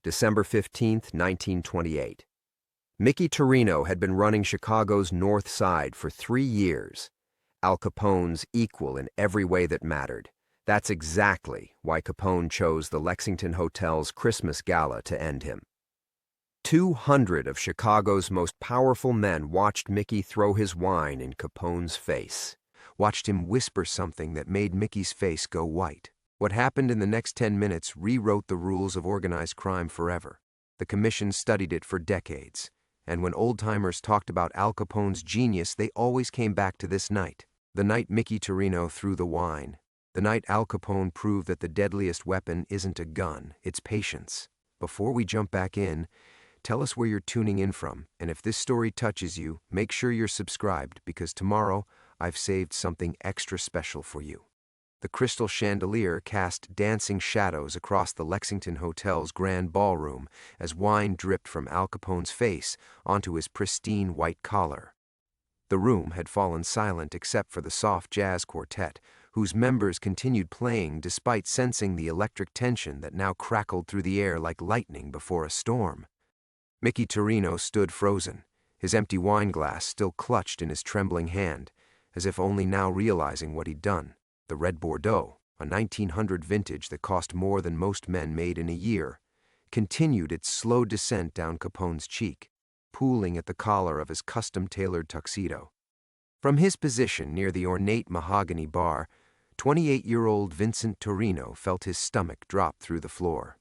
December 15, 1928. Mickey Torino had been running Chicago's North Side for 3 years. Al Capone's equal in every way that mattered. That's exactly why Capone chose the Lexington Hotel's Christmas Gala to end him. 200 of Chicago's most powerful men watched Mickey throw his wine in Capone's face, watched him whisper something that made Mickey's face go white. What happened in the next 10 minutes rewrote the rules of organized crime forever. The commission studied it for decades, and when old-timers talked about Al Capone's genius, they always came back to this night. The night Mickey Torino threw the wine. The night Al Capone proved that the deadliest weapon isn't a gun, it's patience. Before we jump back in, tell us where you're tuning in from, and if this story touches you, make sure you're subscribed, because tomorrow I've saved something extra special for you. The crystal chandelier cast dancing shadows across the Lexington Hotel's grand ballroom as wine dripped from Al Capone's face onto his pristine white collar. The room had fallen silent except for the soft jazz quartet, whose members continued playing despite sensing the electric tension that now crackled through the air like lightning before a storm. Mickey Torino stood frozen, his empty wine glass still clutched in his trembling hand, as if only now realizing what he'd done. The red Bordeaux, a 1900 vintage that cost more than most men made in a year, continued its slow descent down Capone's cheek, pooling at the collar of his custom-tailored tuxedo. From his position near the ornate mahogany bar, 28-year-old Vincent Torino felt his stomach drop through the floor.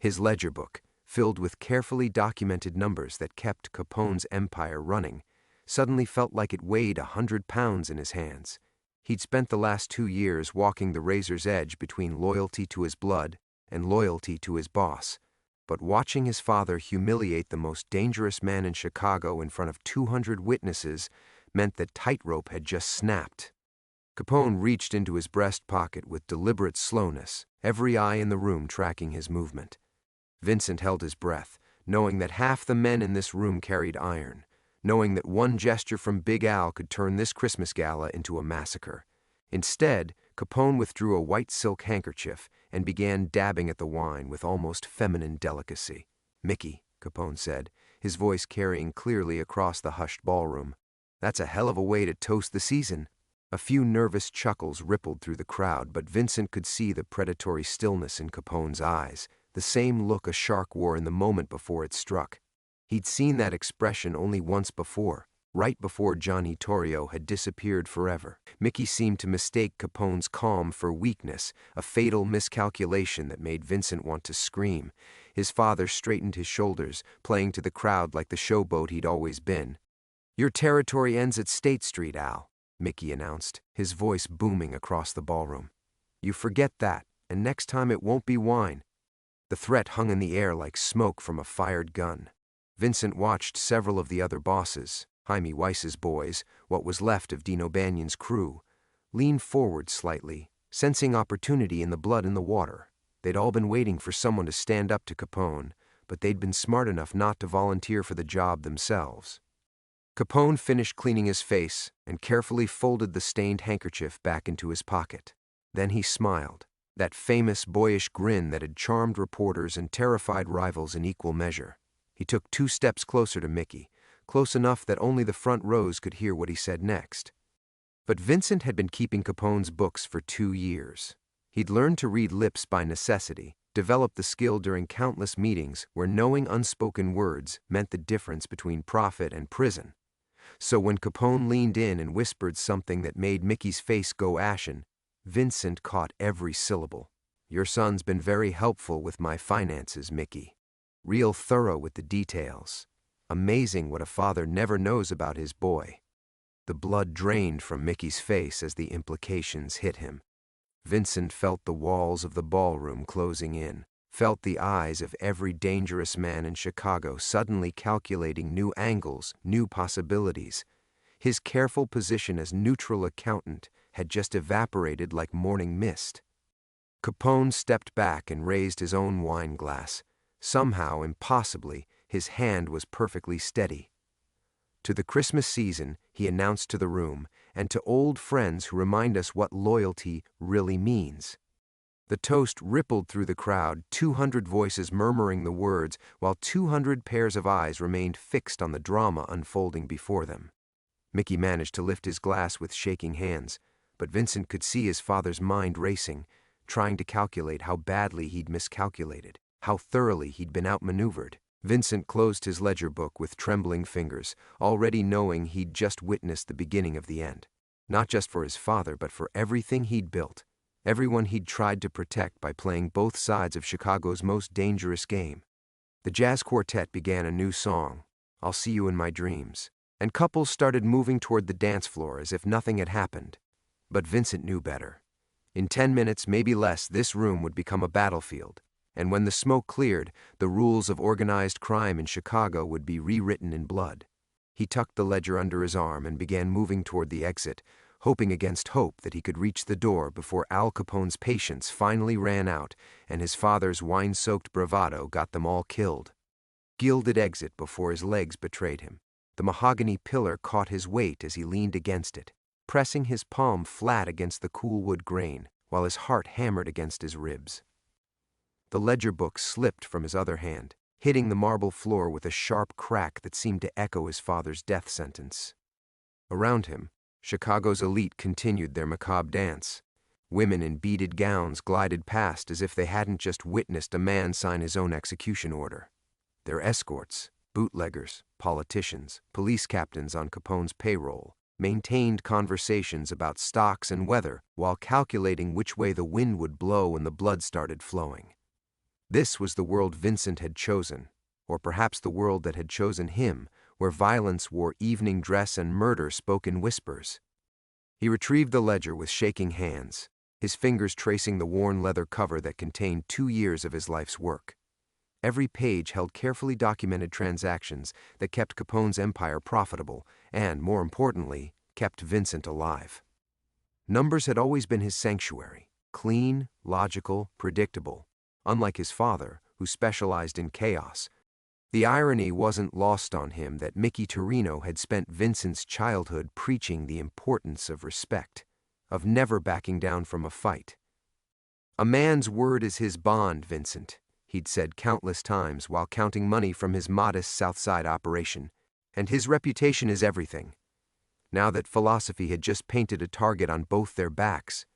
His ledger book, filled with carefully documented numbers that kept Capone's empire running, suddenly felt like it weighed 100 pounds in his hands. He'd spent the last 2 years walking the razor's edge between loyalty to his blood and loyalty to his boss, but watching his father humiliate the most dangerous man in Chicago in front of 200 witnesses meant that tightrope had just snapped. Capone reached into his breast pocket with deliberate slowness, every eye in the room tracking his movement. Vincent held his breath, knowing that half the men in this room carried iron, knowing that one gesture from Big Al could turn this Christmas gala into a massacre. Instead, Capone withdrew a white silk handkerchief and began dabbing at the wine with almost feminine delicacy. "Mickey," Capone said, his voice carrying clearly across the hushed ballroom, "that's a hell of a way to toast the season." A few nervous chuckles rippled through the crowd, but Vincent could see the predatory stillness in Capone's eyes, the same look a shark wore in the moment before it struck. He'd seen that expression only once before, right before Johnny Torrio had disappeared forever. Mickey seemed to mistake Capone's calm for weakness, a fatal miscalculation that made Vincent want to scream. His father straightened his shoulders, playing to the crowd like the showboat he'd always been. "Your territory ends at State Street, Al," Mickey announced, his voice booming across the ballroom. "You forget that, and next time it won't be wine." The threat hung in the air like smoke from a fired gun. Vincent watched several of the other bosses, Jaime Weiss's boys, what was left of Dino Banion's crew, lean forward slightly, sensing opportunity in the blood in the water. They'd all been waiting for someone to stand up to Capone, but they'd been smart enough not to volunteer for the job themselves. Capone finished cleaning his face and carefully folded the stained handkerchief back into his pocket. Then he smiled, that famous boyish grin that had charmed reporters and terrified rivals in equal measure. He took 2 steps closer to Mickey, close enough that only the front rows could hear what he said next. But Vincent had been keeping Capone's books for 2 years. He'd learned to read lips by necessity, developed the skill during countless meetings where knowing unspoken words meant the difference between profit and prison. So when Capone leaned in and whispered something that made Mickey's face go ashen, Vincent caught every syllable. "Your son's been very helpful with my finances, Mickey. Real thorough with the details. Amazing what a father never knows about his boy." The blood drained from Mickey's face as the implications hit him. Vincent felt the walls of the ballroom closing in, felt the eyes of every dangerous man in Chicago suddenly calculating new angles, new possibilities. His careful position as neutral accountant had just evaporated like morning mist. Capone stepped back and raised his own wine glass. Somehow, impossibly, his hand was perfectly steady. "To the Christmas season," he announced to the room, "and to old friends who remind us what loyalty really means." The toast rippled through the crowd, 200 voices murmuring the words, while 200 pairs of eyes remained fixed on the drama unfolding before them. Mickey managed to lift his glass with shaking hands, but Vincent could see his father's mind racing, trying to calculate how badly he'd miscalculated, how thoroughly he'd been outmaneuvered. Vincent closed his ledger book with trembling fingers, already knowing he'd just witnessed the beginning of the end. Not just for his father, but for everything he'd built, everyone he'd tried to protect by playing both sides of Chicago's most dangerous game. The jazz quartet began a new song, "I'll See You in My Dreams," and couples started moving toward the dance floor as if nothing had happened. But Vincent knew better. In 10 minutes, maybe less, this room would become a battlefield, and when the smoke cleared, the rules of organized crime in Chicago would be rewritten in blood. He tucked the ledger under his arm and began moving toward the exit, hoping against hope that he could reach the door before Al Capone's patience finally ran out and his father's wine-soaked bravado got them all killed. Gilded exit before his legs betrayed him. The mahogany pillar caught his weight as he leaned against it, pressing his palm flat against the cool wood grain, while his heart hammered against his ribs. The ledger book slipped from his other hand, hitting the marble floor with a sharp crack that seemed to echo his father's death sentence. Around him, Chicago's elite continued their macabre dance. Women in beaded gowns glided past as if they hadn't just witnessed a man sign his own execution order. Their escorts, bootleggers, politicians, police captains on Capone's payroll, maintained conversations about stocks and weather while calculating which way the wind would blow when the blood started flowing. This was the world Vincent had chosen, or perhaps the world that had chosen him, where violence wore evening dress and murder spoke in whispers. He retrieved the ledger with shaking hands, his fingers tracing the worn leather cover that contained 2 years of his life's work. Every page held carefully documented transactions that kept Capone's empire profitable and, more importantly, kept Vincent alive. Numbers had always been his sanctuary, clean, logical, predictable. Unlike his father, who specialized in chaos, the irony wasn't lost on him that Mickey Torino had spent Vincent's childhood preaching the importance of respect, of never backing down from a fight. "A man's word is his bond, Vincent," he'd said countless times while counting money from his modest Southside operation, "and his reputation is everything." Now that philosophy had just painted a target on both their backs,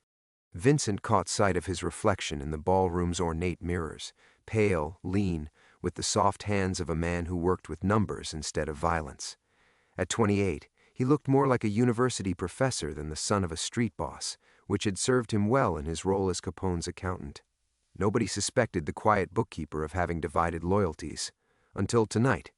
Vincent caught sight of his reflection in the ballroom's ornate mirrors, pale, lean, with the soft hands of a man who worked with numbers instead of violence. At 28, he looked more like a university professor than the son of a street boss, which had served him well in his role as Capone's accountant. Nobody suspected the quiet bookkeeper of having divided loyalties. Until tonight.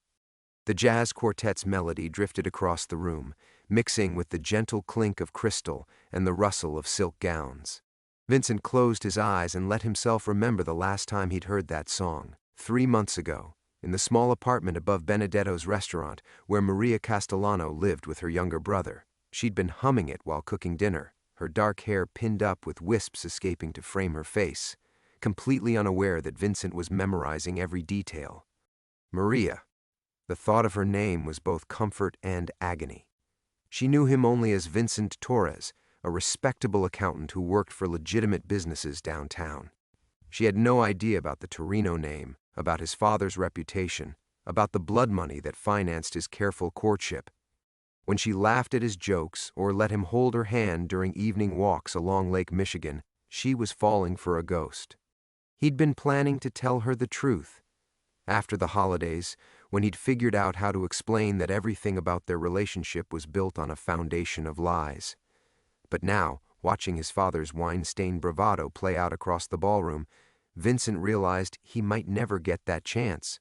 The jazz quartet's melody drifted across the room, mixing with the gentle clink of crystal and the rustle of silk gowns. Vincent closed his eyes and let himself remember the last time he'd heard that song, 3 months ago, in the small apartment above Benedetto's restaurant where Maria Castellano lived with her younger brother. She'd been humming it while cooking dinner, her dark hair pinned up with wisps escaping to frame her face, completely unaware that Vincent was memorizing every detail. Maria. The thought of her name was both comfort and agony. She knew him only as Vincent Torres, a respectable accountant who worked for legitimate businesses downtown. She had no idea about the Torino name, about his father's reputation, about the blood money that financed his careful courtship. When she laughed at his jokes or let him hold her hand during evening walks along Lake Michigan, she was falling for a ghost. He'd been planning to tell her the truth. After the holidays, when he'd figured out how to explain that everything about their relationship was built on a foundation of lies. But now, watching his father's wine-stained bravado play out across the ballroom, Vincent realized he might never get that chance.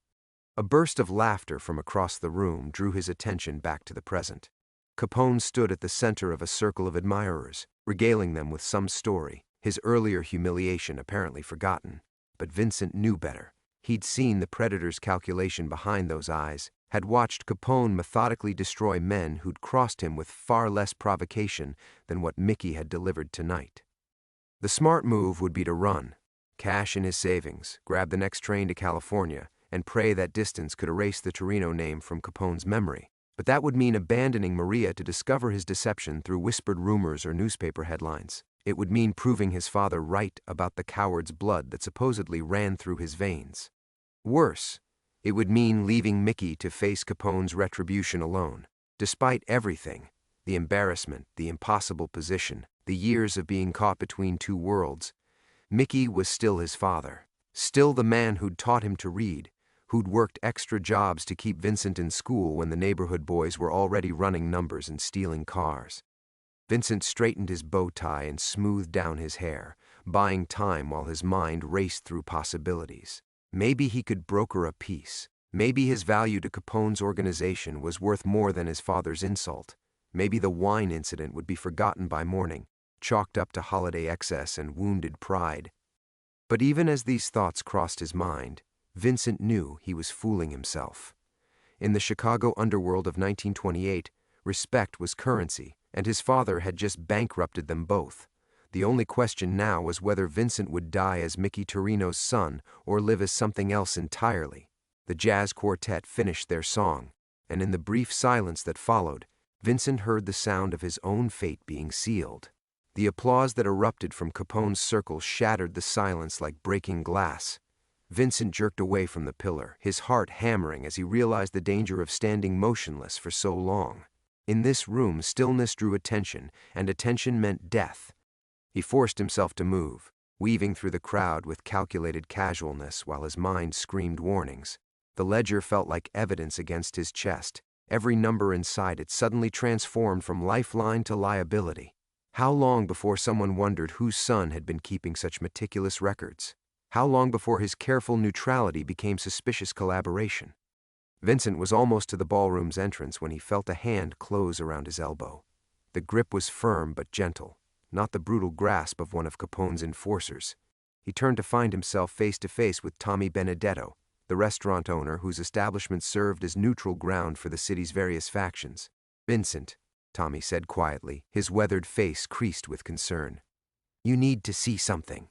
A burst of laughter from across the room drew his attention back to the present. Capone stood at the center of a circle of admirers, regaling them with some story, his earlier humiliation apparently forgotten. But Vincent knew better. He'd seen the predator's calculation behind those eyes, had watched Capone methodically destroy men who'd crossed him with far less provocation than what Mickey had delivered tonight. The smart move would be to run, cash in his savings, grab the next train to California, and pray that distance could erase the Torino name from Capone's memory. But that would mean abandoning Maria to discover his deception through whispered rumors or newspaper headlines. It would mean proving his father right about the coward's blood that supposedly ran through his veins. Worse, it would mean leaving Mickey to face Capone's retribution alone. Despite everything, the embarrassment, the impossible position, the years of being caught between two worlds, Mickey was still his father. Still the man who'd taught him to read, who'd worked extra jobs to keep Vincent in school when the neighborhood boys were already running numbers and stealing cars. Vincent straightened his bow tie and smoothed down his hair, buying time while his mind raced through possibilities. Maybe he could broker a peace. Maybe his value to Capone's organization was worth more than his father's insult. Maybe the wine incident would be forgotten by morning, chalked up to holiday excess and wounded pride. But even as these thoughts crossed his mind, Vincent knew he was fooling himself. In the Chicago underworld of 1928, respect was currency, and his father had just bankrupted them both. The only question now was whether Vincent would die as Mickey Torino's son or live as something else entirely. The jazz quartet finished their song, and in the brief silence that followed, Vincent heard the sound of his own fate being sealed. The applause that erupted from Capone's circle shattered the silence like breaking glass. Vincent jerked away from the pillar, his heart hammering as he realized the danger of standing motionless for so long. In this room, stillness drew attention, and attention meant death. He forced himself to move, weaving through the crowd with calculated casualness while his mind screamed warnings. The ledger felt like evidence against his chest. Every number inside it suddenly transformed from lifeline to liability. How long before someone wondered whose son had been keeping such meticulous records? How long before his careful neutrality became suspicious collaboration? Vincent was almost to the ballroom's entrance when he felt a hand close around his elbow. The grip was firm but gentle, not the brutal grasp of one of Capone's enforcers. He turned to find himself face to face with Tommy Benedetto, the restaurant owner whose establishment served as neutral ground for the city's various factions. "Vincent," Tommy said quietly, his weathered face creased with concern. "You need to see something."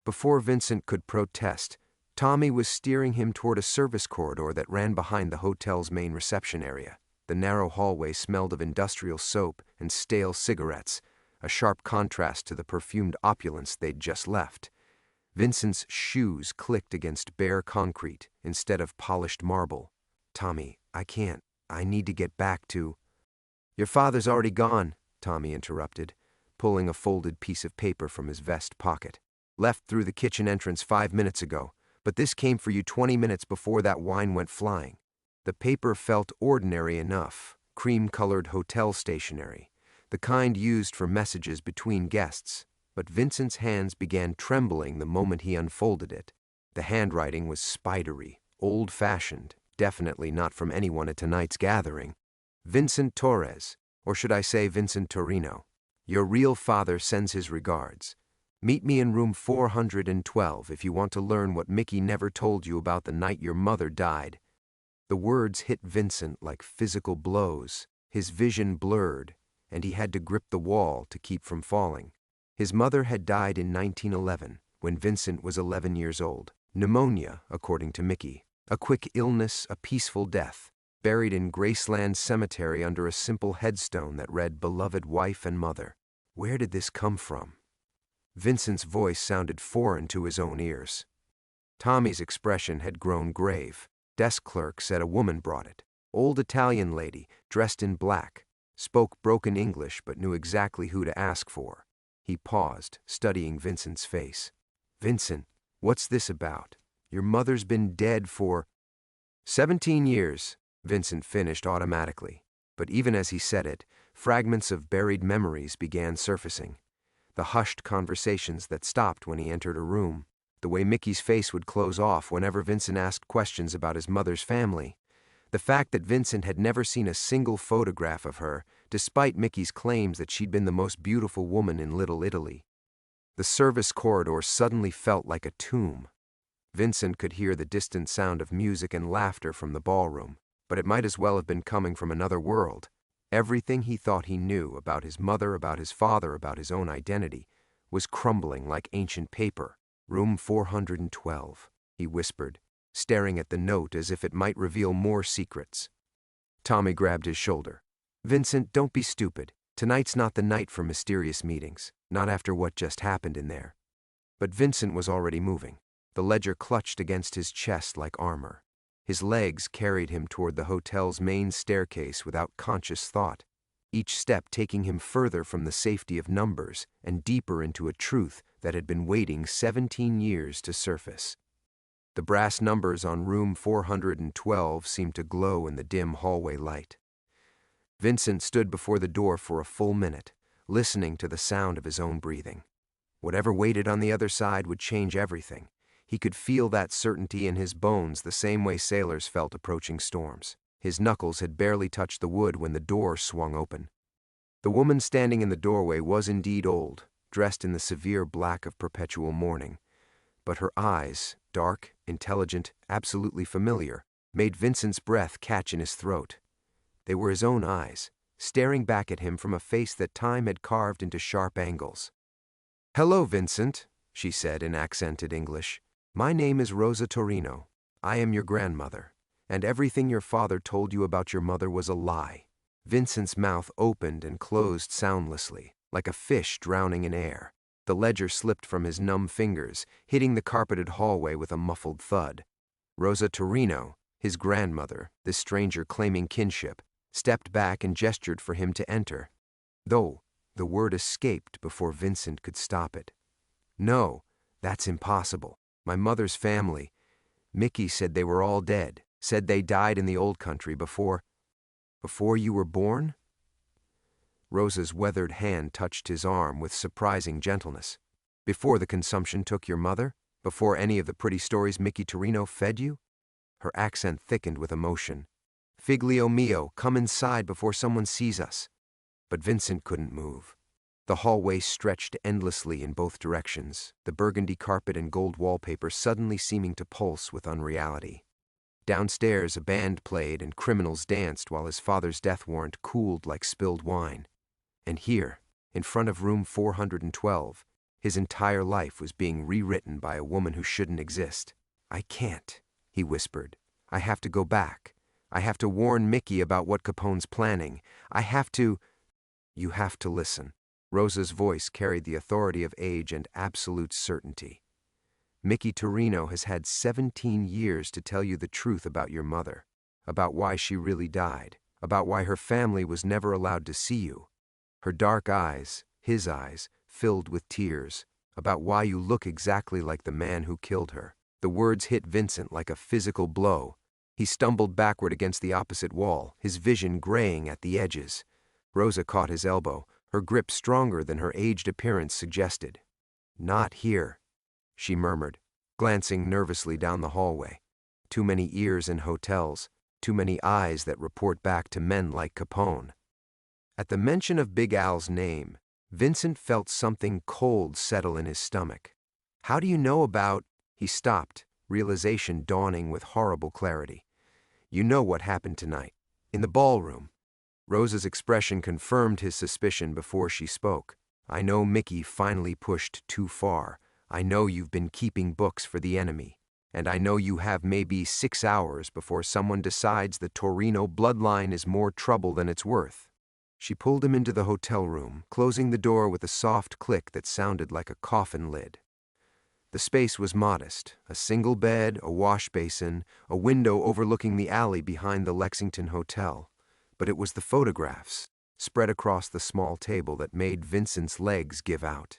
Before Vincent could protest, Tommy was steering him toward a service corridor that ran behind the hotel's main reception area. The narrow hallway smelled of industrial soap and stale cigarettes, a sharp contrast to the perfumed opulence they'd just left. Vincent's shoes clicked against bare concrete instead of polished marble. "Tommy, I can't. I need to get back to—" "Your father's already gone," Tommy interrupted, pulling a folded piece of paper from his vest pocket. "Left through the kitchen entrance 5 minutes ago, but this came for you 20 minutes before that wine went flying." The paper felt ordinary enough, cream-colored hotel stationery, the kind used for messages between guests. But Vincent's hands began trembling the moment he unfolded it. The handwriting was spidery, old-fashioned, definitely not from anyone at tonight's gathering. "Vincent Torres, or should I say Vincent Torino. Your real father sends his regards. Meet me in room 412 if you want to learn what Mickey never told you about the night your mother died." The words hit Vincent like physical blows. His vision blurred, and he had to grip the wall to keep from falling. His mother had died in 1911, when Vincent was 11 years old. Pneumonia, according to Mickey. A quick illness, a peaceful death. Buried in Graceland Cemetery under a simple headstone that read, "Beloved wife and mother." Where did this come from? Vincent's voice sounded foreign to his own ears. Tommy's expression had grown grave. Desk clerk said a woman brought it. Old Italian lady, dressed in black. Spoke broken English but knew exactly who to ask for. He paused, studying Vincent's face. "Vincent, what's this about? Your mother's been dead for—" 17 years, Vincent finished automatically. But even as he said it, fragments of buried memories began surfacing. The hushed conversations that stopped when he entered a room. The way Mickey's face would close off whenever Vincent asked questions about his mother's family. The fact that Vincent had never seen a single photograph of her, despite Mickey's claims that she'd been the most beautiful woman in Little Italy. The service corridor suddenly felt like a tomb. Vincent could hear the distant sound of music and laughter from the ballroom, but it might as well have been coming from another world. Everything he thought he knew about his mother, about his father, about his own identity, was crumbling like ancient paper. "Room 412, he whispered, staring at the note as if it might reveal more secrets. Tommy grabbed his shoulder. "Vincent, don't be stupid. Tonight's not the night for mysterious meetings, not after what just happened in there. But Vincent was already moving. The ledger clutched against his chest like armor. His legs carried him toward the hotel's main staircase without conscious thought, each step taking him further from the safety of numbers and deeper into a truth that had been waiting 17 years to surface. The brass numbers on room 412 seemed to glow in the dim hallway light. Vincent stood before the door for a full minute, listening to the sound of his own breathing. Whatever waited on the other side would change everything. He could feel that certainty in his bones the same way sailors felt approaching storms. His knuckles had barely touched the wood when the door swung open. The woman standing in the doorway was indeed old, dressed in the severe black of perpetual mourning. But her eyes, dark, intelligent, absolutely familiar, made Vincent's breath catch in his throat. They were his own eyes, staring back at him from a face that time had carved into sharp angles. "Hello, Vincent," she said in accented English. "My name is Rosa Torino. I am your grandmother, and everything your father told you about your mother was a lie." Vincent's mouth opened and closed soundlessly, like a fish drowning in air. The ledger slipped from his numb fingers, hitting the carpeted hallway with a muffled thud. Rosa Torino, his grandmother, this stranger claiming kinship, stepped back and gestured for him to enter, though the word escaped before Vincent could stop it. "No, that's impossible. My mother's family. Mickey said they were all dead, said they died in the old country before you were born?" Rosa's weathered hand touched his arm with surprising gentleness. "Before the consumption took your mother? Before any of the pretty stories Mickey Torino fed you?" Her accent thickened with emotion. "Figlio mio, come inside before someone sees us." But Vincent couldn't move. The hallway stretched endlessly in both directions, the burgundy carpet and gold wallpaper suddenly seeming to pulse with unreality. Downstairs, a band played and criminals danced while his father's death warrant cooled like spilled wine. And here, in front of room 412, his entire life was being rewritten by a woman who shouldn't exist. "I can't," he whispered. "I have to go back. I have to warn Mickey about what Capone's planning. I have to—" "You have to listen." Rosa's voice carried the authority of age and absolute certainty. "Mickey Torino has had 17 years to tell you the truth about your mother, about why she really died, about why her family was never allowed to see you. Her dark eyes, his eyes, filled with tears, about why you look exactly like the man who killed her." The words hit Vincent like a physical blow. He stumbled backward against the opposite wall, his vision graying at the edges. Rosa caught his elbow, her grip stronger than her aged appearance suggested. "Not here," she murmured, glancing nervously down the hallway. "Too many ears in hotels, too many eyes that report back to men like Capone." At the mention of Big Al's name, Vincent felt something cold settle in his stomach. "How do you know about—" He stopped, realization dawning with horrible clarity. "You know what happened tonight, in the ballroom." Rosa's expression confirmed his suspicion before she spoke. "I know Mickey finally pushed too far. I know you've been keeping books for the enemy. And I know you have maybe 6 hours before someone decides the Torino bloodline is more trouble than it's worth." She pulled him into the hotel room, closing the door with a soft click that sounded like a coffin lid. The space was modest, a single bed, a wash basin, a window overlooking the alley behind the Lexington Hotel. But it was the photographs, spread across the small table, that made Vincent's legs give out.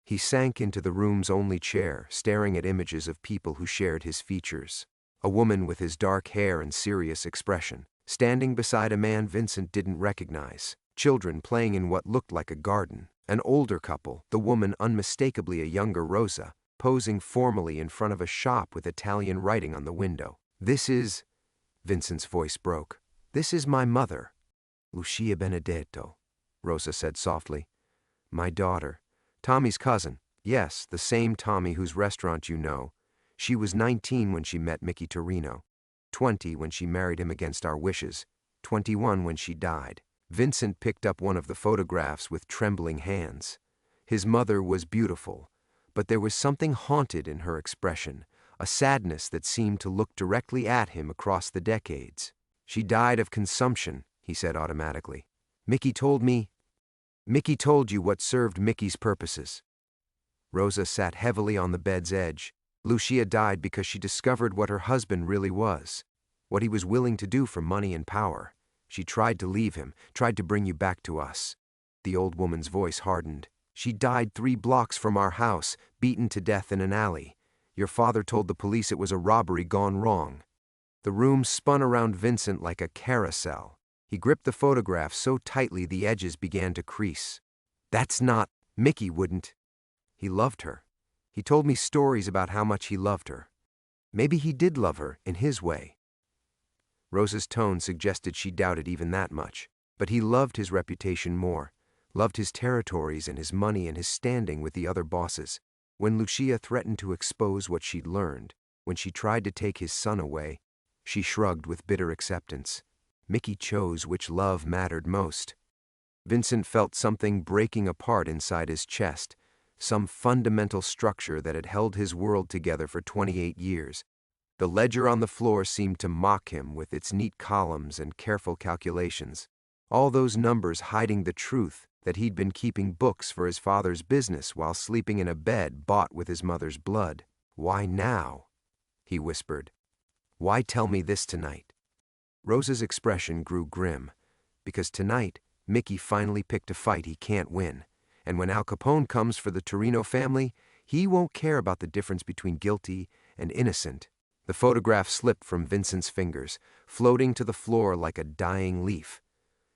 He sank into the room's only chair, staring at images of people who shared his features. A woman with his dark hair and serious expression, standing beside a man Vincent didn't recognize. Children playing in what looked like a garden. An older couple, the woman unmistakably a younger Rosa, posing formally in front of a shop with Italian writing on the window. "This is—" Vincent's voice broke. "This is my mother, Lucia Benedetto," Rosa said softly. "My daughter. Tommy's cousin. Yes, the same Tommy whose restaurant you know. She was 19 when she met Mickey Torino, 20 when she married him against our wishes, 21 when she died." Vincent picked up one of the photographs with trembling hands. His mother was beautiful, but there was something haunted in her expression, a sadness that seemed to look directly at him across the decades. "She died of consumption," he said automatically. "Mickey told me—" Mickey told you what served Mickey's purposes. Rosa sat heavily on the bed's edge. Lucia died because she discovered what her husband really was, what he was willing to do for money and power. She tried to leave him, tried to bring you back to us. The old woman's voice hardened. She died 3 blocks from our house, beaten to death in an alley. Your father told the police it was a robbery gone wrong. The room spun around Vincent like a carousel. He gripped the photograph so tightly the edges began to crease. That's not... Mickey wouldn't. He loved her. He told me stories about how much he loved her. Maybe he did love her in his way. Rosa's tone suggested she doubted even that much. But he loved his reputation more, loved his territories and his money and his standing with the other bosses. When Lucia threatened to expose what she'd learned, when she tried to take his son away, she shrugged with bitter acceptance. Mickey chose which love mattered most. Vincent felt something breaking apart inside his chest, some fundamental structure that had held his world together for 28 years. The ledger on the floor seemed to mock him with its neat columns and careful calculations. All those numbers hiding the truth that he'd been keeping books for his father's business while sleeping in a bed bought with his mother's blood. "Why now?" he whispered. "Why tell me this tonight?" Rosa's expression grew grim, because tonight Mickey finally picked a fight he can't win. And when Al Capone comes for the Torino family, he won't care about the difference between guilty and innocent. The photograph slipped from Vincent's fingers, floating to the floor like a dying leaf.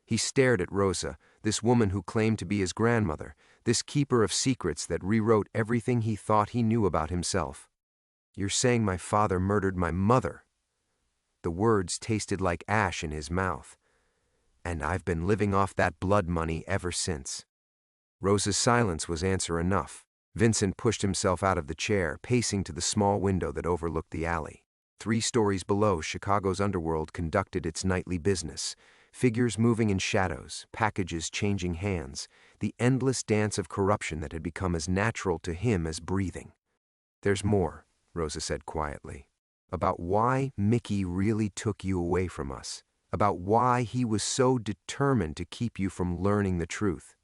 He stared at Rosa, this woman who claimed to be his grandmother, this keeper of secrets that rewrote everything he thought he knew about himself. "You're saying my father murdered my mother?" The words tasted like ash in his mouth. "And I've been living off that blood money ever since." Rosa's silence was answer enough. Vincent pushed himself out of the chair, pacing to the small window that overlooked the alley. 3 stories below, Chicago's underworld conducted its nightly business. Figures moving in shadows, packages changing hands, the endless dance of corruption that had become as natural to him as breathing. "There's more," Rosa said quietly, "about why Mickey really took you away from us, about why he was so determined to keep you from learning the truth."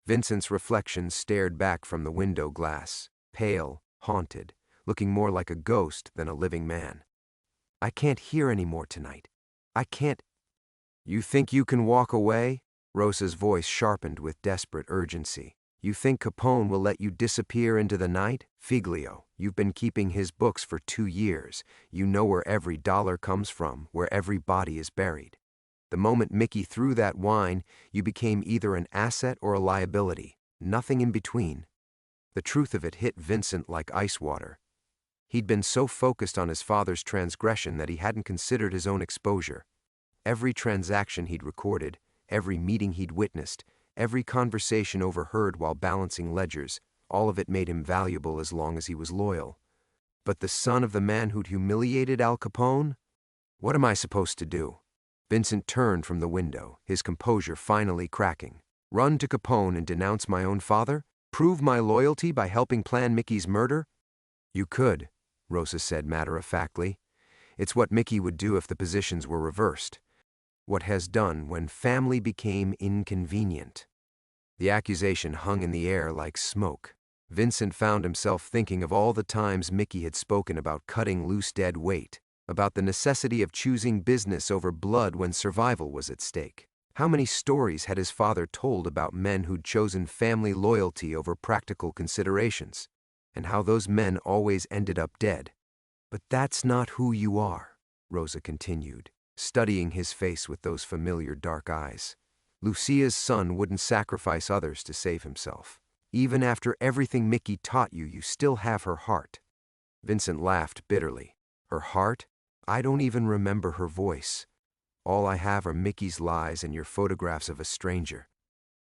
Vincent's reflection stared back from the window glass, pale, haunted, looking more like a ghost than a living man. "I can't hear any more tonight. I can't—" "You think you can walk away?" Rosa's voice sharpened with desperate urgency. "You think Capone will let you disappear into the night? Figlio, you've been keeping his books for 2 years. You know where every dollar comes from, where every body is buried. The moment Mickey threw that wine, you became either an asset or a liability, nothing in between." The truth of it hit Vincent like ice water. He'd been so focused on his father's transgression that he hadn't considered his own exposure. Every transaction he'd recorded, every meeting he'd witnessed, every conversation overheard while balancing ledgers, all of it made him valuable as long as he was loyal. But the son of the man who'd humiliated Al Capone? What am I supposed to do? Vincent turned from the window, his composure finally cracking. Run to Capone and denounce my own father? Prove my loyalty by helping plan Mickey's murder? "You could," Rosa said matter-of-factly. "It's what Mickey would do if the positions were reversed. What has done when family became inconvenient." The accusation hung in the air like smoke. Vincent found himself thinking of all the times Mickey had spoken about cutting loose dead weight, about the necessity of choosing business over blood when survival was at stake. How many stories had his father told about men who'd chosen family loyalty over practical considerations, and how those men always ended up dead? "But that's not who you are," Rosa continued, studying his face with those familiar dark eyes. "Lucia's son wouldn't sacrifice others to save himself. Even after everything Mickey taught you, you still have her heart." Vincent laughed bitterly. "Her heart? I don't even remember her voice. All I have are Mickey's lies and your photographs of a stranger."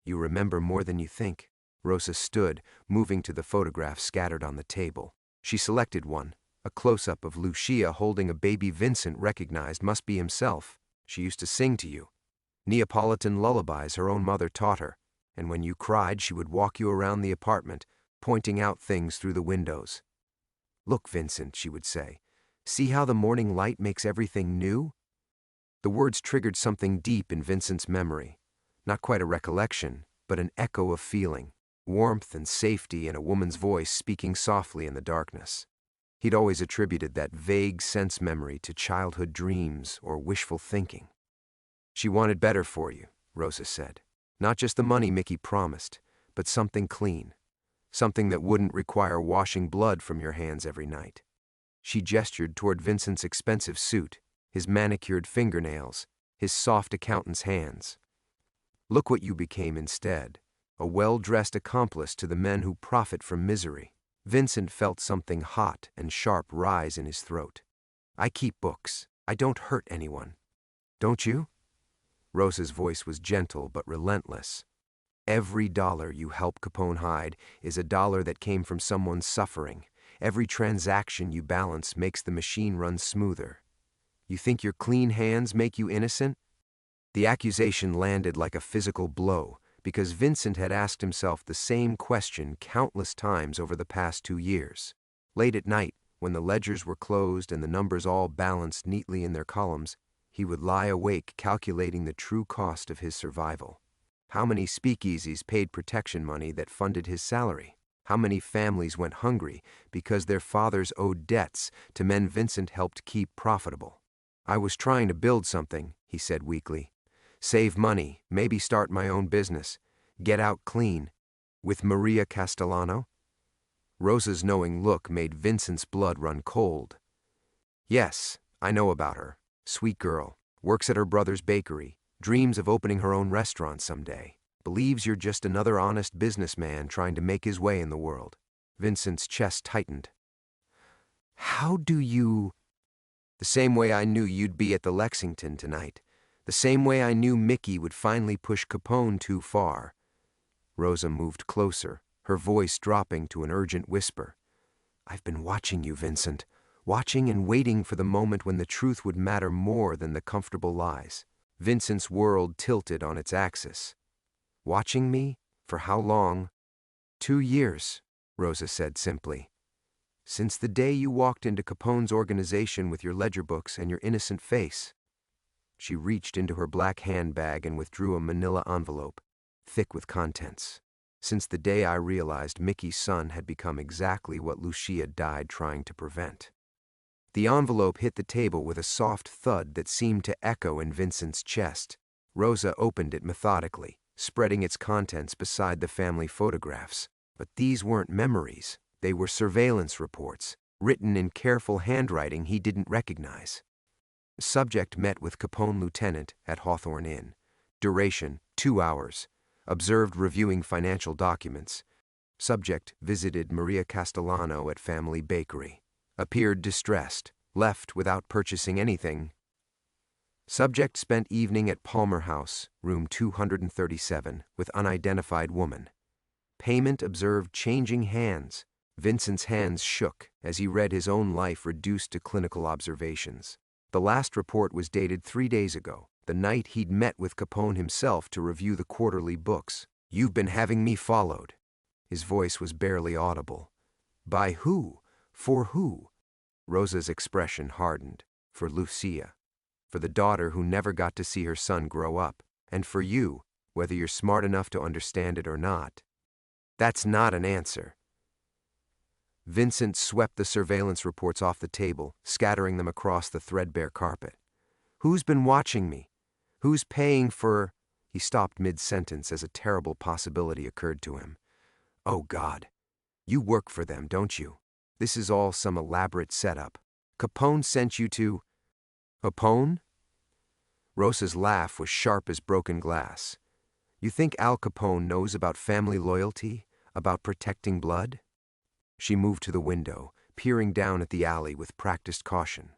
"You remember more than you think." Rosa stood, moving to the photographs scattered on the table. She selected one, a close-up of Lucia holding a baby Vincent recognized must be himself. "She used to sing to you. Neapolitan lullabies her own mother taught her, and when you cried she would walk you around the apartment, pointing out things through the windows. 'Look, Vincent,' she would say, 'see how the morning light makes everything new?'" The words triggered something deep in Vincent's memory. Not quite a recollection, but an echo of feeling, warmth and safety in a woman's voice speaking softly in the darkness. He'd always attributed that vague sense memory to childhood dreams or wishful thinking. "She wanted better for you," Rosa said. "Not just the money Mickey promised, but something clean. Something that wouldn't require washing blood from your hands every night." She gestured toward Vincent's expensive suit, his manicured fingernails, his soft accountant's hands. "Look what you became instead, a well-dressed accomplice to the men who profit from misery." Vincent felt something hot and sharp rise in his throat. "I keep books. I don't hurt anyone. Don't you?" Rosa's voice was gentle but relentless. "Every dollar you help Capone hide is a dollar that came from someone's suffering. Every transaction you balance makes the machine run smoother. You think your clean hands make you innocent?" The accusation landed like a physical blow, because Vincent had asked himself the same question countless times over the past 2 years. Late at night, when the ledgers were closed and the numbers all balanced neatly in their columns, he would lie awake calculating the true cost of his survival. How many speakeasies paid protection money that funded his salary? How many families went hungry because their fathers owed debts to men Vincent helped keep profitable? "I was trying to build something," he said weakly. "Save money, maybe start my own business, get out clean." "With Maria Castellano?" Rosa's knowing look made Vincent's blood run cold. "Yes, I know about her. Sweet girl, works at her brother's bakery, dreams of opening her own restaurant someday. Believes you're just another honest businessman trying to make his way in the world." Vincent's chest tightened. "How do you—" "The same way I knew you'd be at the Lexington tonight. The same way I knew Mickey would finally push Capone too far." Rosa moved closer, her voice dropping to an urgent whisper. "I've been watching you, Vincent. Watching and waiting for the moment when the truth would matter more than the comfortable lies." Vincent's world tilted on its axis. "Watching me? For how long?" 2 years, Rosa said simply. "Since the day you walked into Capone's organization with your ledger books and your innocent face." She reached into her black handbag and withdrew a manila envelope, thick with contents. "Since the day I realized Mickey's son had become exactly what Lucia died trying to prevent." The envelope hit the table with a soft thud that seemed to echo in Vincent's chest. Rosa opened it methodically, spreading its contents beside the family photographs. But these weren't memories. They were surveillance reports, written in careful handwriting he didn't recognize. Subject met with Capone Lieutenant at Hawthorne Inn. Duration, 2 hours. Observed reviewing financial documents. Subject visited Maria Castellano at family bakery. Appeared distressed. Left without purchasing anything. Subject spent evening at Palmer House, room 237, with unidentified woman. Payment observed changing hands. Vincent's hands shook as he read his own life reduced to clinical observations. The last report was dated 3 days ago, the night he'd met with Capone himself to review the quarterly books. "You've been having me followed." His voice was barely audible. "By who? For who?" Rosa's expression hardened. "For Lucia. For the daughter who never got to see her son grow up. And for you, whether you're smart enough to understand it or not." "That's not an answer." Vincent swept the surveillance reports off the table, scattering them across the threadbare carpet. "Who's been watching me? Who's paying for—" He stopped mid-sentence as a terrible possibility occurred to him. "Oh, God. You work for them, don't you? This is all some elaborate setup. Capone sent you to—" "Capone?" Rosa's laugh was sharp as broken glass. "You think Al Capone knows about family loyalty, about protecting blood?" She moved to the window, peering down at the alley with practiced caution.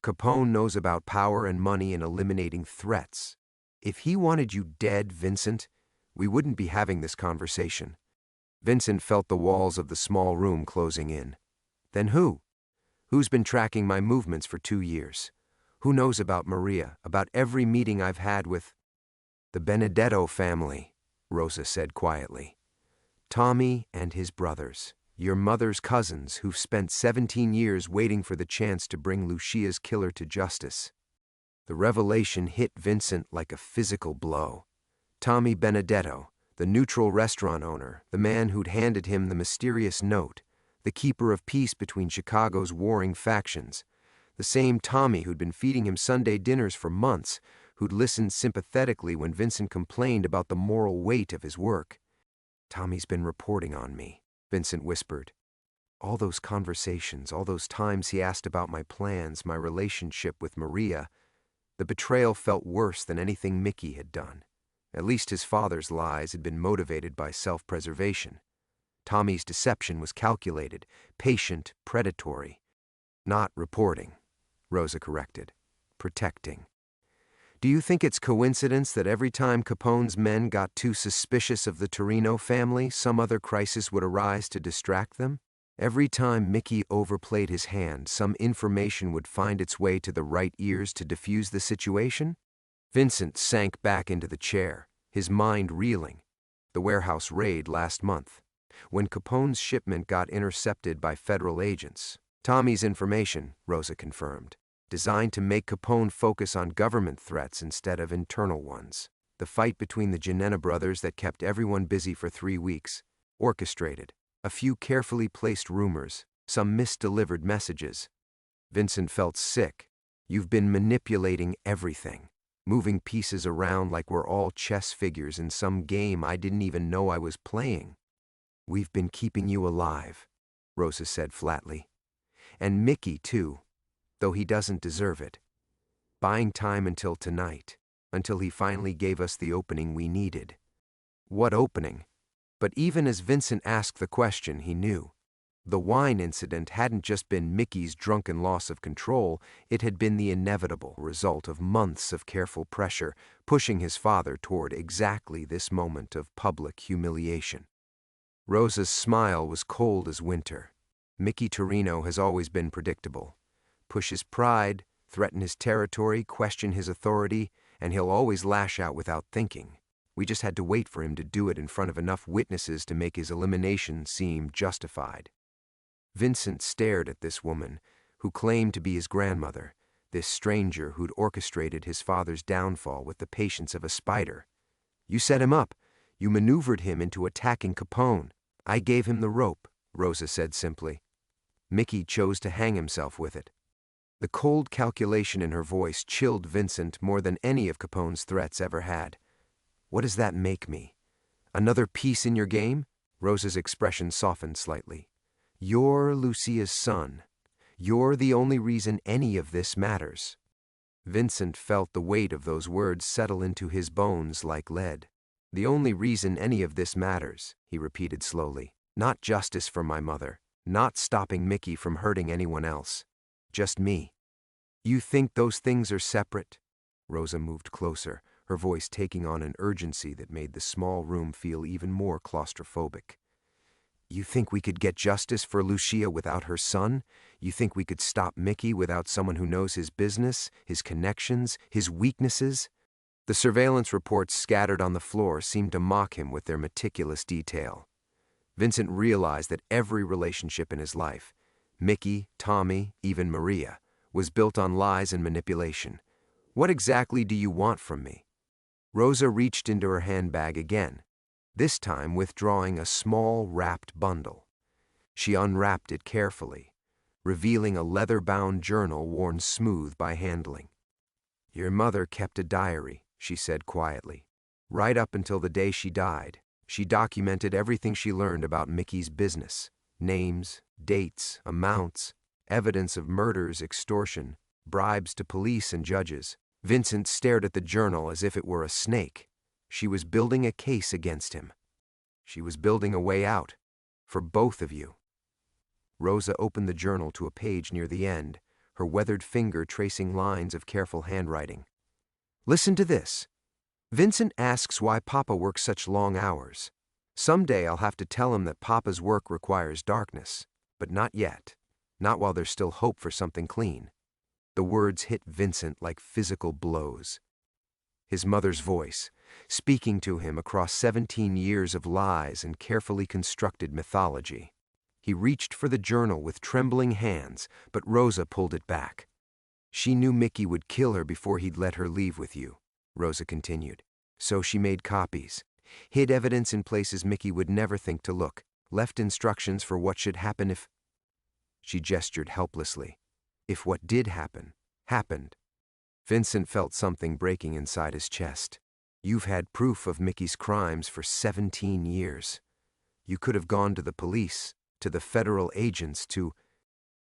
"Capone knows about power and money and eliminating threats. If he wanted you dead, Vincent, we wouldn't be having this conversation." Vincent felt the walls of the small room closing in. "Then who? Who's been tracking my movements for 2 years? Who knows about Maria, about every meeting I've had with—" "The Benedetto family," Rosa said quietly. "Tommy and his brothers. Your mother's cousins who've spent 17 years waiting for the chance to bring Lucia's killer to justice." The revelation hit Vincent like a physical blow. Tommy Benedetto, The neutral restaurant owner, the man who'd handed him the mysterious note, the keeper of peace between Chicago's warring factions, the same Tommy who'd been feeding him Sunday dinners for months, who'd listened sympathetically when Vincent complained about the moral weight of his work. "Tommy's been reporting on me," Vincent whispered. "All those conversations, all those times he asked about my plans, my relationship with Maria." The betrayal felt worse than anything Mickey had done. At least his father's lies had been motivated by self-preservation. Tommy's deception was calculated, patient, predatory. "Not reporting," Rosa corrected. "Protecting." "Do you think it's coincidence that every time Capone's men got too suspicious of the Torino family, some other crisis would arise to distract them? Every time Mickey overplayed his hand, some information would find its way to the right ears to defuse the situation?" Vincent sank back into the chair, his mind reeling. The warehouse raid last month, when Capone's shipment got intercepted by federal agents. Tommy's information, Rosa confirmed, designed to make Capone focus on government threats instead of internal ones. The fight between the Giannina brothers that kept everyone busy for 3 weeks, orchestrated. A few carefully placed rumors, some misdelivered messages. Vincent felt sick. "You've been manipulating everything, moving pieces around like we're all chess figures in some game I didn't even know I was playing." "We've been keeping you alive," Rosa said flatly. "And Mickey, too, though he doesn't deserve it. Buying time until tonight, until he finally gave us the opening we needed." What opening? But even as Vincent asked the question, he knew. The wine incident hadn't just been Mickey's drunken loss of control, it had been the inevitable result of months of careful pressure, pushing his father toward exactly this moment of public humiliation. Rosa's smile was cold as winter. Mickey Torino has always been predictable. Push his pride, threaten his territory, question his authority, and he'll always lash out without thinking. We just had to wait for him to do it in front of enough witnesses to make his elimination seem justified. Vincent stared at this woman, who claimed to be his grandmother, this stranger who'd orchestrated his father's downfall with the patience of a spider. "You set him up. You maneuvered him into attacking Capone. I gave him the rope," Rosa said simply. "Mickey chose to hang himself with it." The cold calculation in her voice chilled Vincent more than any of Capone's threats ever had. "What does that make me? Another piece in your game?" Rosa's expression softened slightly. "You're Lucia's son. You're the only reason any of this matters." Vincent felt the weight of those words settle into his bones like lead. "The only reason any of this matters," he repeated slowly. "Not justice for my mother, not stopping Mickey from hurting anyone else. Just me." "You think those things are separate?" Rosa moved closer, her voice taking on an urgency that made the small room feel even more claustrophobic. "You think we could get justice for Lucia without her son? You think we could stop Mickey without someone who knows his business, his connections, his weaknesses?" The surveillance reports scattered on the floor seemed to mock him with their meticulous detail. Vincent realized that every relationship in his life, Mickey, Tommy, even Maria, was built on lies and manipulation. "What exactly do you want from me?" Rosa reached into her handbag again, this time withdrawing a small wrapped bundle. She unwrapped it carefully, revealing a leather-bound journal worn smooth by handling. "Your mother kept a diary," she said quietly. "Right up until the day she died, she documented everything she learned about Mickey's business. Names, dates, amounts, evidence of murders, extortion, bribes to police and judges." Vincent stared at the journal as if it were a snake. She was building a case against him. She was building a way out. For both of you. Rosa opened the journal to a page near the end, her weathered finger tracing lines of careful handwriting. "Listen to this. Vincent asks why Papa works such long hours. Someday I'll have to tell him that Papa's work requires darkness, but not yet. Not while there's still hope for something clean." The words hit Vincent like physical blows. His mother's voice, speaking to him across 17 years of lies and carefully constructed mythology. He reached for the journal with trembling hands, but Rosa pulled it back. "She knew Mickey would kill her before he'd let her leave with you," Rosa continued. "So she made copies, hid evidence in places Mickey would never think to look, left instructions for what should happen if... She gestured helplessly. If what did happen, happened. Vincent felt something breaking inside his chest. You've had proof of Mickey's crimes for 17 years. You could have gone to the police, to the federal agents, to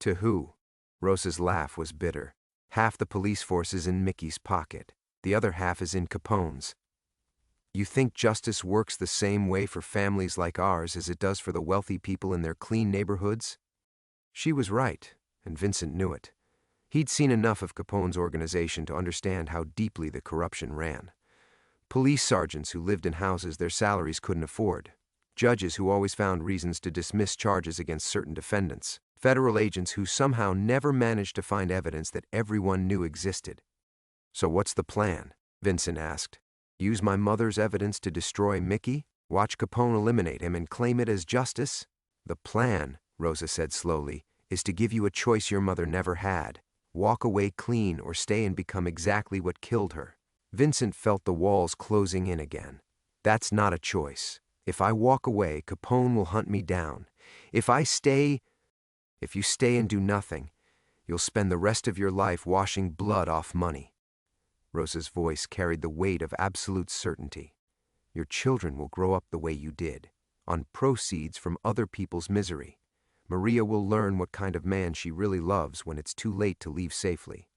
who? Rosa's laugh was bitter. Half the police force is in Mickey's pocket. The other half is in Capone's. You think justice works the same way for families like ours as it does for the wealthy people in their clean neighborhoods? She was right, and Vincent knew it. He'd seen enough of Capone's organization to understand how deeply the corruption ran. Police sergeants who lived in houses their salaries couldn't afford. Judges who always found reasons to dismiss charges against certain defendants. Federal agents who somehow never managed to find evidence that everyone knew existed. So what's the plan? Vincent asked. Use my mother's evidence to destroy Mickey? Watch Capone eliminate him and claim it as justice? The plan, Rosa said slowly, is to give you a choice your mother never had. Walk away clean or stay and become exactly what killed her. Vincent felt the walls closing in again. That's not a choice. If I walk away, Capone will hunt me down. If you stay and do nothing, you'll spend the rest of your life washing blood off money. Rosa's voice carried the weight of absolute certainty. Your children will grow up the way you did, on proceeds from other people's misery. Maria will learn what kind of man she really loves when it's too late to leave safely.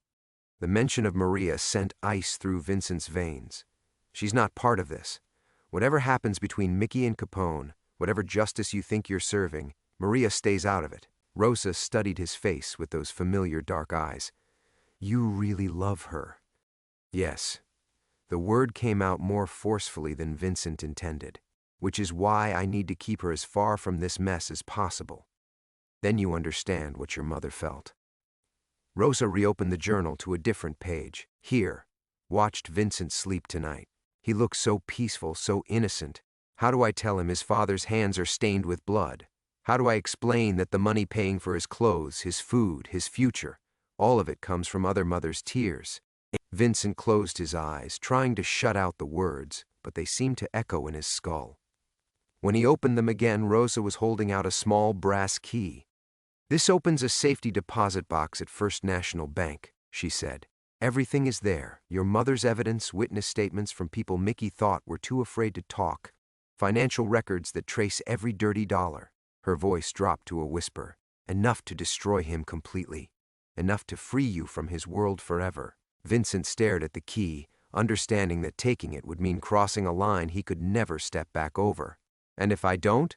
The mention of Maria sent ice through Vincent's veins. She's not part of this. Whatever happens between Mickey and Capone, whatever justice you think you're serving, Maria stays out of it. Rosa studied his face with those familiar dark eyes. You really love her. Yes. The word came out more forcefully than Vincent intended, which is why I need to keep her as far from this mess as possible. Then you understand what your mother felt. Rosa reopened the journal to a different page. Here, watched Vincent sleep tonight. He looked so peaceful, so innocent. How do I tell him his father's hands are stained with blood? How do I explain that the money paying for his clothes, his food, his future, all of it comes from other mothers' tears? Vincent closed his eyes, trying to shut out the words, but they seemed to echo in his skull. When he opened them again, Rosa was holding out a small brass key. This opens a safety deposit box at First National Bank, she said. Everything is there. Your mother's evidence, witness statements from people Mickey thought were too afraid to talk, financial records that trace every dirty dollar. Her voice dropped to a whisper. Enough to destroy him completely. Enough to free you from his world forever. Vincent stared at the key, understanding that taking it would mean crossing a line he could never step back over. And if I don't?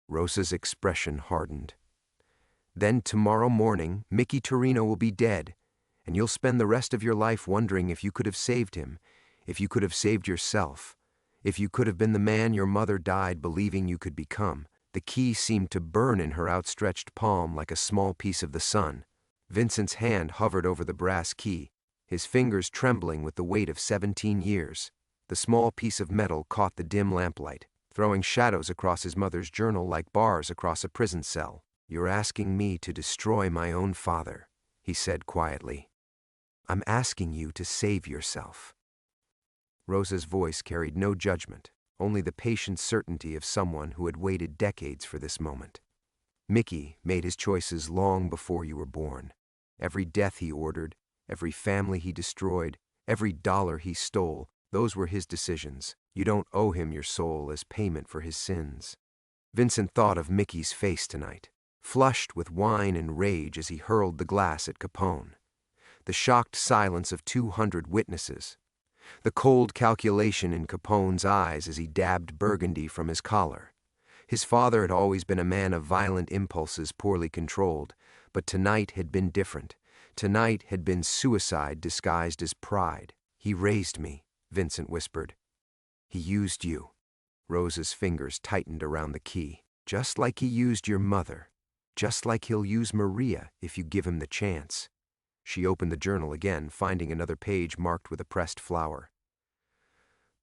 Rosa's expression hardened. Then tomorrow morning, Mickey Torino will be dead, and you'll spend the rest of your life wondering if you could have saved him, if you could have saved yourself, if you could have been the man your mother died believing you could become. The key seemed to burn in her outstretched palm like a small piece of the sun. Vincent's hand hovered over the brass key, his fingers trembling with the weight of 17 years. The small piece of metal caught the dim lamplight, throwing shadows across his mother's journal like bars across a prison cell. You're asking me to destroy my own father, he said quietly. I'm asking you to save yourself. Rosa's voice carried no judgment, only the patient certainty of someone who had waited decades for this moment. Mickey made his choices long before you were born. Every death he ordered, every family he destroyed, every dollar he stole, those were his decisions. You don't owe him your soul as payment for his sins. Vincent thought of Mickey's face tonight, flushed with wine and rage as he hurled the glass at Capone. The shocked silence of 200 witnesses. The cold calculation in Capone's eyes as he dabbed burgundy from his collar. His father had always been a man of violent impulses poorly controlled, but tonight had been different. Tonight had been suicide disguised as pride. He raised me, Vincent whispered. He used you. Rosa's fingers tightened around the key. Just like he used your mother. Just like he'll use Maria if you give him the chance. She opened the journal again, finding another page marked with a pressed flower.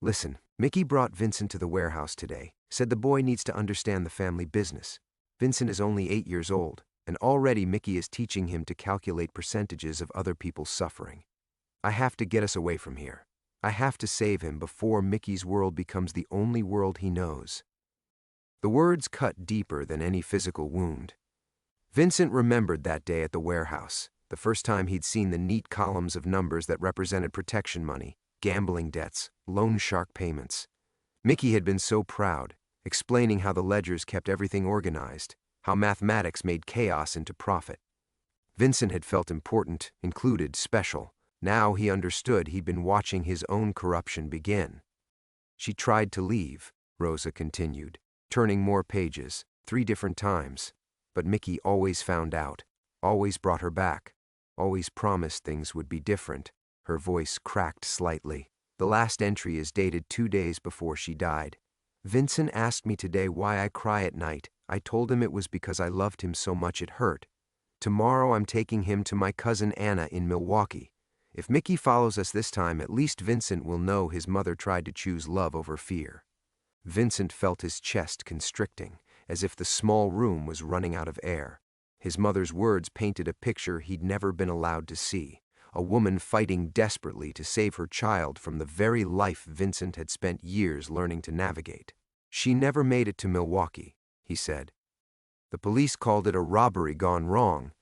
Listen, Mickey brought Vincent to the warehouse today, said the boy needs to understand the family business. Vincent is only 8 years old, and already Mickey is teaching him to calculate percentages of other people's suffering. I have to get us away from here. I have to save him before Mickey's world becomes the only world he knows." The words cut deeper than any physical wound. Vincent remembered that day at the warehouse, the first time he'd seen the neat columns of numbers that represented protection money, gambling debts, loan shark payments. Mickey had been so proud, explaining how the ledgers kept everything organized, how mathematics made chaos into profit. Vincent had felt important, included, special. Now he understood he'd been watching his own corruption begin. "She tried to leave," Rosa continued, turning more pages, 3 different times. But Mickey always found out, always brought her back, always promised things would be different. Her voice cracked slightly. "The last entry is dated 2 days before she died. Vincent asked me today why I cry at night. I told him it was because I loved him so much it hurt. Tomorrow I'm taking him to my cousin Anna in Milwaukee. If Mickey follows us this time, at least Vincent will know his mother tried to choose love over fear." Vincent felt his chest constricting, as if the small room was running out of air. His mother's words painted a picture he'd never been allowed to see, a woman fighting desperately to save her child from the very life Vincent had spent years learning to navigate. "She never made it to Milwaukee," he said. "The police called it a robbery gone wrong.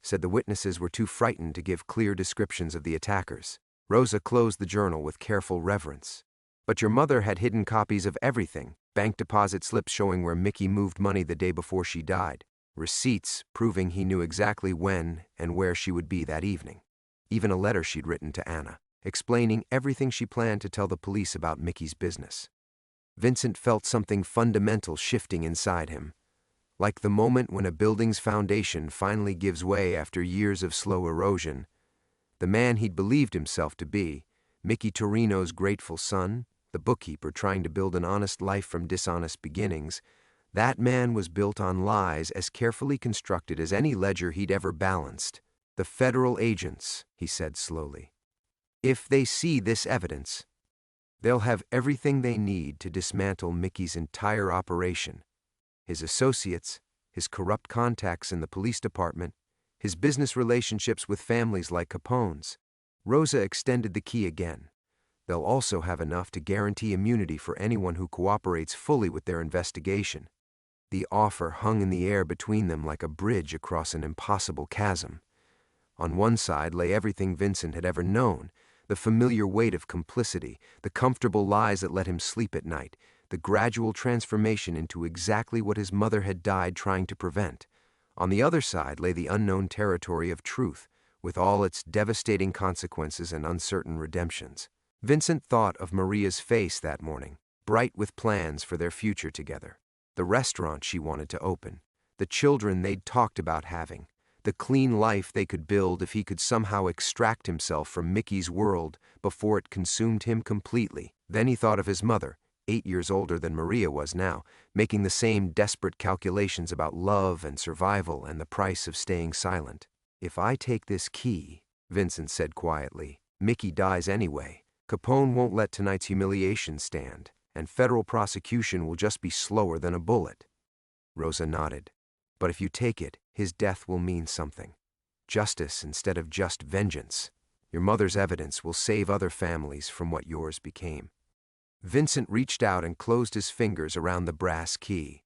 Said the witnesses were too frightened to give clear descriptions of the attackers." Rosa closed the journal with careful reverence. "But your mother had hidden copies of everything, bank deposit slips showing where Mickey moved money the day before she died, receipts proving he knew exactly when and where she would be that evening. Even a letter she'd written to Anna, explaining everything she planned to tell the police about Mickey's business." Vincent felt something fundamental shifting inside him. Like the moment when a building's foundation finally gives way after years of slow erosion. The man he'd believed himself to be, Mickey Torino's grateful son, the bookkeeper trying to build an honest life from dishonest beginnings, that man was built on lies as carefully constructed as any ledger he'd ever balanced. "The federal agents," he said slowly, "if they see this evidence, they'll have everything they need to dismantle Mickey's entire operation. His associates, his corrupt contacts in the police department, his business relationships with families like Capone's." Rosa extended the key again. "They'll also have enough to guarantee immunity for anyone who cooperates fully with their investigation." The offer hung in the air between them like a bridge across an impossible chasm. On one side lay everything Vincent had ever known, the familiar weight of complicity, the comfortable lies that let him sleep at night, the gradual transformation into exactly what his mother had died trying to prevent. On the other side lay the unknown territory of truth, with all its devastating consequences and uncertain redemptions. Vincent thought of Maria's face that morning, bright with plans for their future together. The restaurant she wanted to open, the children they'd talked about having, the clean life they could build if he could somehow extract himself from Mickey's world before it consumed him completely. Then he thought of his mother, 8 years older than Maria was now, making the same desperate calculations about love and survival and the price of staying silent. "If I take this key," Vincent said quietly, "Mickey dies anyway. Capone won't let tonight's humiliation stand, and federal prosecution will just be slower than a bullet." Rosa nodded. "But if you take it, his death will mean something. Justice instead of just vengeance. Your mother's evidence will save other families from what yours became." Vincent reached out and closed his fingers around the brass key.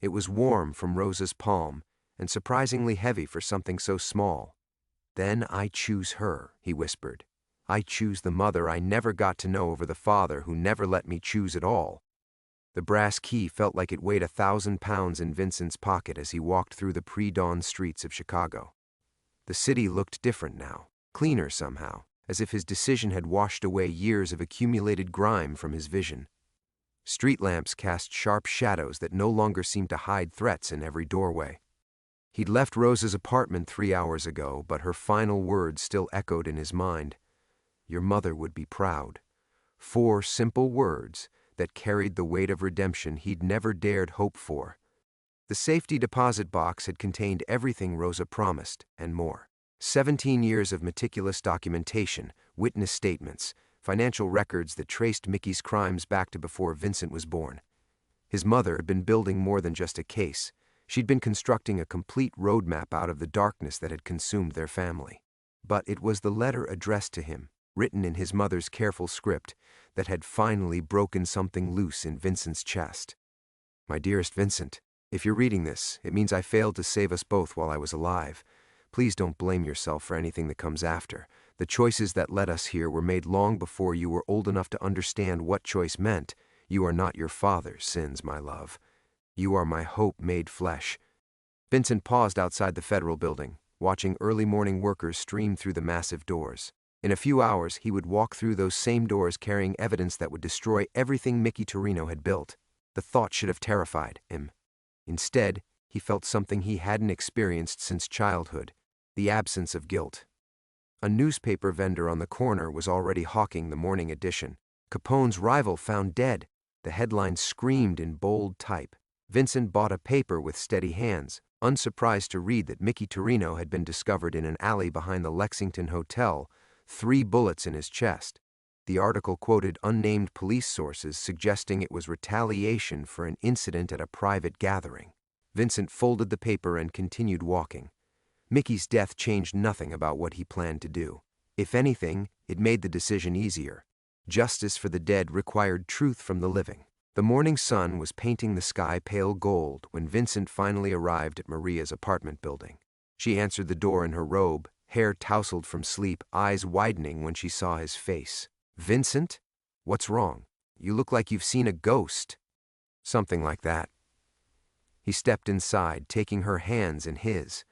It was warm from Rosa's palm and surprisingly heavy for something so small. "Then I choose her," he whispered. "I choose the mother I never got to know over the father who never let me choose at all." The brass key felt like it weighed 1,000 pounds in Vincent's pocket as he walked through the pre-dawn streets of Chicago. The city looked different now, cleaner somehow, as if his decision had washed away years of accumulated grime from his vision. Street lamps cast sharp shadows that no longer seemed to hide threats in every doorway. He'd left Rosa's apartment 3 hours ago, but her final words still echoed in his mind. Your mother would be proud. 4 simple words that carried the weight of redemption he'd never dared hope for. The safety deposit box had contained everything Rosa promised, and more. 17 years of meticulous documentation, witness statements, financial records that traced Mickey's crimes back to before Vincent was born. His mother had been building more than just a case. She'd been constructing a complete roadmap out of the darkness that had consumed their family. But it was the letter addressed to him, written in his mother's careful script that had finally broken something loose in Vincent's chest. My dearest Vincent, if you're reading this, it means I failed to save us both while I was alive. Please don't blame yourself for anything that comes after. The choices that led us here were made long before you were old enough to understand what choice meant. You are not your father's sins, my love. You are my hope made flesh. Vincent paused outside the federal building, watching early morning workers stream through the massive doors. In a few hours, he would walk through those same doors carrying evidence that would destroy everything Mickey Torino had built. The thought should have terrified him. Instead, he felt something he hadn't experienced since childhood: the absence of guilt. A newspaper vendor on the corner was already hawking the morning edition. Capone's rival found dead. The headline screamed in bold type. Vincent bought a paper with steady hands, unsurprised to read that Mickey Torino had been discovered in an alley behind the Lexington Hotel, 3 bullets in his chest. The article quoted unnamed police sources suggesting it was retaliation for an incident at a private gathering. Vincent folded the paper and continued walking. Mickey's death changed nothing about what he planned to do. If anything, it made the decision easier. Justice for the dead required truth from the living. The morning sun was painting the sky pale gold when Vincent finally arrived at Maria's apartment building. She answered the door in her robe, hair tousled from sleep, eyes widening when she saw his face. "Vincent? What's wrong? You look like you've seen a ghost." "Something like that." He stepped inside, taking her hands in his.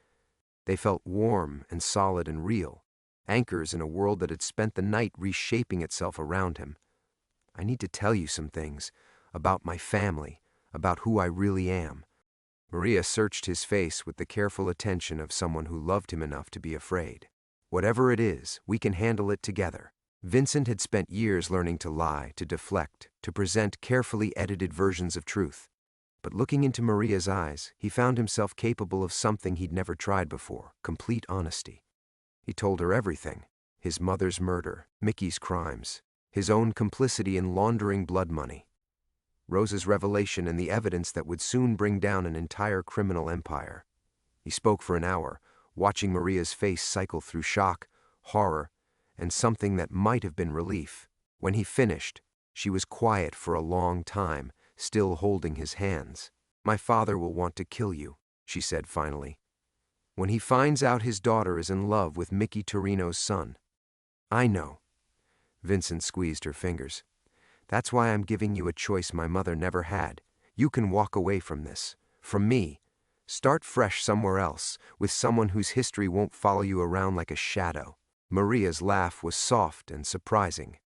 They felt warm and solid and real, anchors in a world that had spent the night reshaping itself around him. "I need to tell you some things, about my family, about who I really am." Maria searched his face with the careful attention of someone who loved him enough to be afraid. "Whatever it is, we can handle it together." Vincent had spent years learning to lie, to deflect, to present carefully edited versions of truth. But looking into Maria's eyes, he found himself capable of something he'd never tried before: complete honesty. He told her everything: his mother's murder, Mickey's crimes, his own complicity in laundering blood money, Rose's revelation, and the evidence that would soon bring down an entire criminal empire. He spoke for an hour, watching Maria's face cycle through shock, horror, and something that might have been relief. When he finished, she was quiet for a long time, still holding his hands. "My father will want to kill you," she said finally, "when he finds out his daughter is in love with Mickey Torino's son." "I know." Vincent squeezed her fingers. "That's why I'm giving you a choice my mother never had. You can walk away from this, from me. Start fresh somewhere else, with someone whose history won't follow you around like a shadow." Maria's laugh was soft and surprising.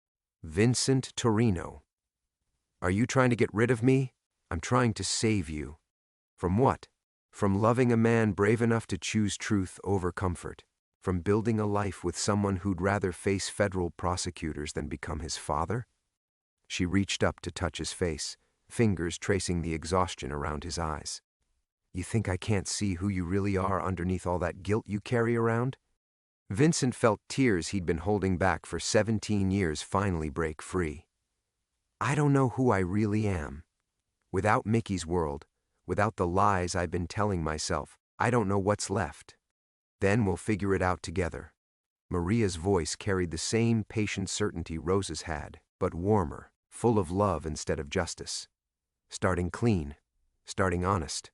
"Vincent Torino. Are you trying to get rid of me? I'm trying to save you." "From what?" "From loving a man brave enough to choose truth over comfort. From building a life with someone who'd rather face federal prosecutors than become his father." She reached up to touch his face, fingers tracing the exhaustion around his eyes. "You think I can't see who you really are underneath all that guilt you carry around?" Vincent felt tears he'd been holding back for 17 years finally break free. "I don't know who I really am. Without Mickey's world, without the lies I've been telling myself, I don't know what's left. Then we'll figure it out together." Maria's voice carried the same patient certainty Rose's had, but warmer, full of love instead of justice. Starting clean, starting honest.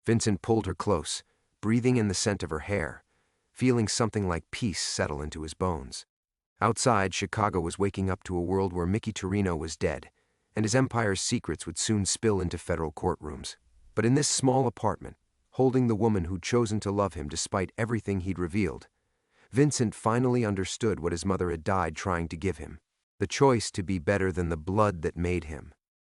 Vincent pulled her close, breathing in the scent of her hair, feeling something like peace settle into his bones. Outside, Chicago was waking up to a world where Mickey Torino was dead, and his empire's secrets would soon spill into federal courtrooms. But in this small apartment, holding the woman who'd chosen to love him despite everything he'd revealed, Vincent finally understood what his mother had died trying to give him: the choice to be better than the blood that made him.